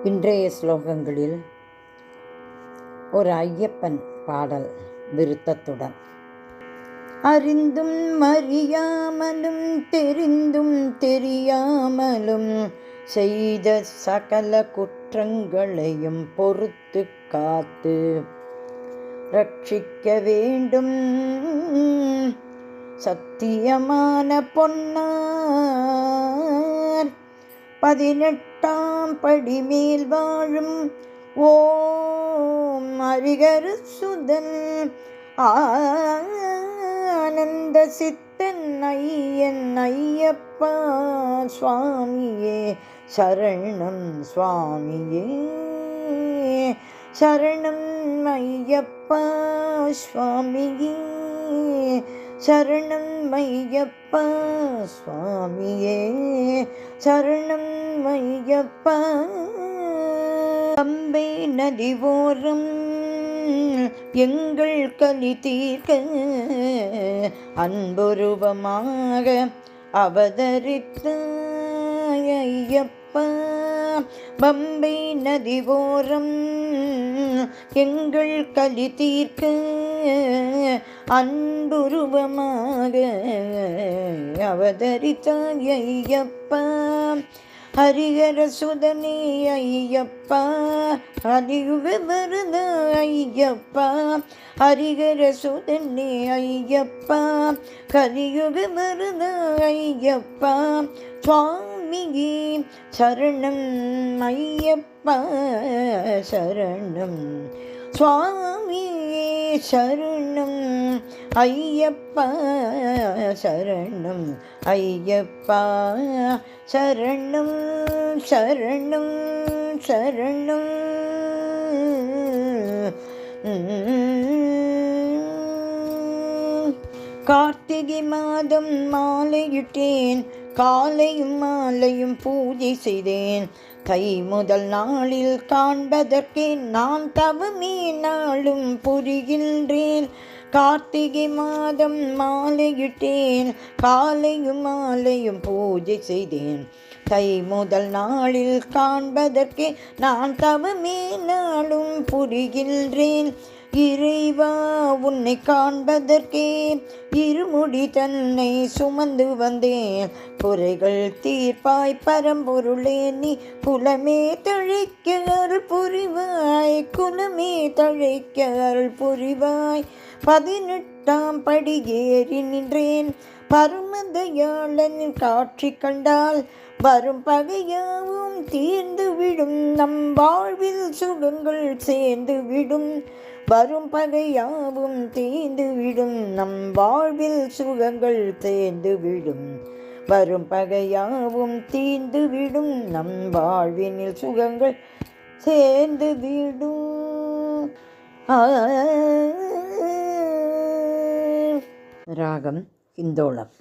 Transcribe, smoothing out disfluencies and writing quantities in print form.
இன்றைய ஸ்லோகங்களில் ஒரு ஐயப்பன் பாடல் விருத்தத்துடன். அறிந்தும் அறியாமலும் தெரிந்தும் தெரியாமலும் செய்த சகல குற்றங்களையும் பொறுத்து காத்து ரட்சிக்க வேண்டும் சத்தியமான பொன்னார் 18ஆம் படி மேல் வாழும் ஓம் ஹரிஹர சுதன் ஆனந்த சித்தன் ஐயன் ஐயப்பா சுவாமியே சரணம் சுவாமியே சரணம் ஐயப்பா சுவாமியே சரணம் ஐயப்பா சுவாமியே சரணம் ஐயப்பா. பம்பை நதி ஓரம் எங்கள் கலி தீர்க்க அன்புருவமாக அவதரித்த ஐயப்பா. பம்பை நதி ஓரம் எங்கள் கலி தீர்க்க அன்புருவமாக அவதரித்தாய் ஐயப்பா. ஹரிஹர சுதனே ஐயப்பா ஹரியுக வரத ஐயப்பா. ஹரிஹர சுதனே ஐயப்பா கலியுக வரத ஐயப்பா. சுவாமியே சரணம் ஐயப்பா சரணம் சுவாமியே சரணம் ஐயப்பா சரணம் ஐயப்பா சரணம் சரணம் சரணம். கார்த்திகை மாதம் மாலையிட்டேன் காலையும் மாலையும் பூஜை செய்தேன். தை முதல் நாளில் காண்பதற்கே நான் தவமே நாளும் புரிகின்றேன். கார்த்திகை மாதம் மாலையிட்டேன் காலையும் மாலையும் பூஜை செய்தேன். தை முதல் நாளில் காண்பதற்கே நான் தவமே நாளும் புரிகின்றேன். இறைவா உன்னை காண்பதற்கே இருமுடி தன்னை சுமந்து வந்தேன். குறைகள் தீர்ப்பாய் பரம்பொருளே நீ குலமே தழைக்க அருள் புரிவாய் குலமே தழைக்க அருள் புரிவாய். 18ஆம் படி ஏறி நின்றேன் பரமதயாளனின் காட்சி கண்டால் வரும் பகையாவும் தீர்ந்து விடும் நம் வாழ்வில் சுகங்கள் சேர்ந்து விடும். வரும் பகையாவும் தீர்ந்து விடும் நம் வாழ்வில் சுகங்கள் சேர்ந்து விடும். வரும் பகையாவும் தீர்ந்து விடும் நம் வாழ்வினில் சுகங்கள் சேர்ந்து விடும். ராகம் ஹிந்தோளம்.